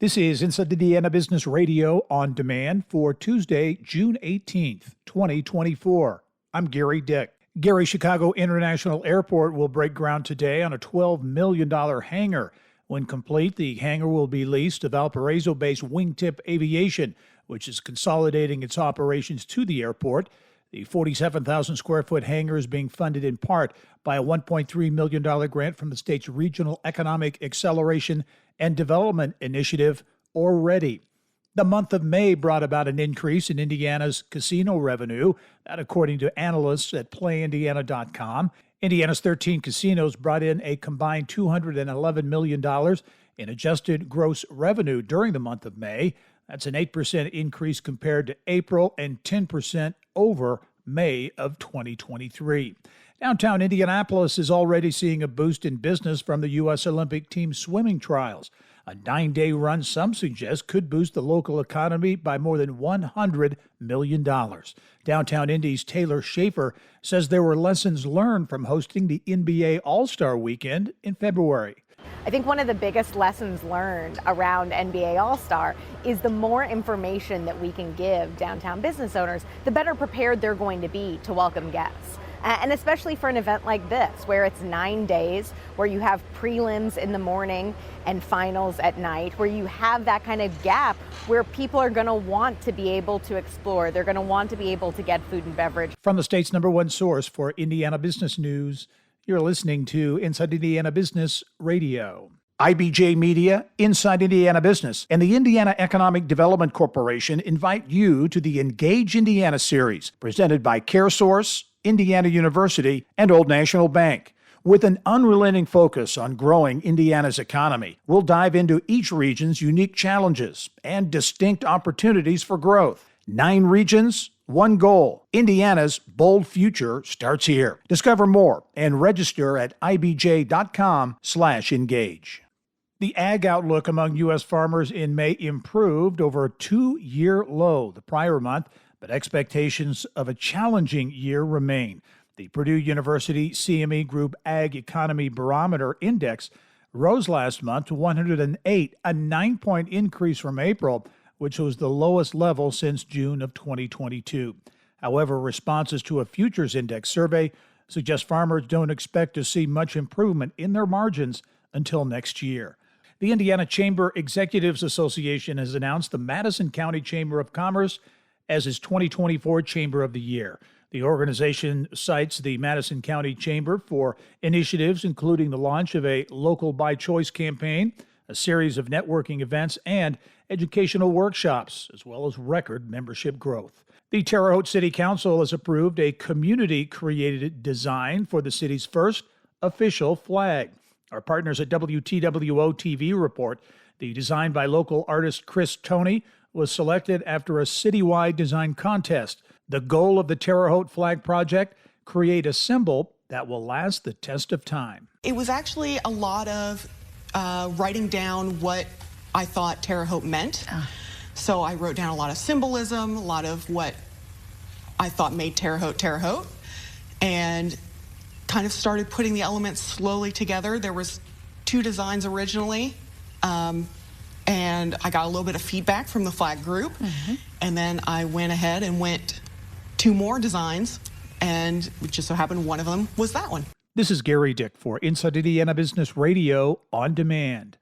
This is Inside Indiana Business Radio on demand for Tuesday, June 18th, 2024. I'm Gary Dick. Gary Chicago International Airport will break ground today on a $12 million hangar. When complete, the hangar will be leased to Valparaiso-based Wingtip Aviation, which is consolidating its operations to the airport. The 47,000 square foot hangar is being funded in part by a $1.3 million grant from the state's Regional Economic Acceleration and Development Initiative, or READY. The month of May brought about an increase in Indiana's casino revenue, that according to analysts at PlayIndiana.com. Indiana's 13 casinos brought in a combined $211 million in adjusted gross revenue during the month of May. That's an 8% increase compared to April and 10% over May of 2023. Downtown Indianapolis is already seeing a boost in business from the U.S. Olympic team swimming trials. A 9-day run, some suggest, could boost the local economy by more than $100 million. Downtown Indy's Taylor Schaefer says there were lessons learned from hosting the NBA All-Star Weekend in February. I think one of the biggest lessons learned around NBA All-Star is the more information that we can give downtown business owners, the better prepared they're going to be to welcome guests. And especially for an event like this, where it's 9 days, where you have prelims in the morning and finals at night, where you have that kind of gap where people are going to want to be able to explore. They're going to want to be able to get food and beverage. From the state's #1 source for Indiana business news, you're listening to Inside Indiana Business Radio. IBJ Media, Inside Indiana Business, and the Indiana Economic Development Corporation invite you to the Engage Indiana series, presented by CareSource, Indiana University, and Old National Bank. With an unrelenting focus on growing Indiana's economy, we'll dive into each region's unique challenges and distinct opportunities for growth. 9 regions, 1 goal. Indiana's bold future starts here. Discover more and register at ibj.com/engage. The ag outlook among U.S. farmers in May improved over a 2-year low the prior month, but expectations of a challenging year remain. The Purdue University CME Group Ag Economy Barometer Index rose last month to 108, a 9-point increase from April, which was the lowest level since June of 2022. However, responses to a futures index survey suggest farmers don't expect to see much improvement in their margins until next year. The Indiana Chamber Executives Association has announced the Madison County Chamber of Commerce as its 2024 Chamber of the Year. The organization cites the Madison County Chamber for initiatives including the launch of a Local by Choice campaign, a series of networking events, and educational workshops, as well as record membership growth. The Terre Haute City Council has approved a community-created design for the city's first official flag. Our partners at WTWO TV report the design by local artist Chris Toney was selected after a citywide design contest. The goal of the Terre Haute Flag Project: create a symbol that will last the test of time. It was actually a lot of writing down what I thought Terre Haute meant. So I wrote down a lot of symbolism, a lot of what I thought made Terre Haute, and kind of started putting the elements slowly together. There was 2 designs originally, and I got a little bit of feedback from the flag group, and then I went ahead and went 2 more designs, and it just so happened one of them was that one. This is Gary Dick for Inside Indiana Business Radio on Demand.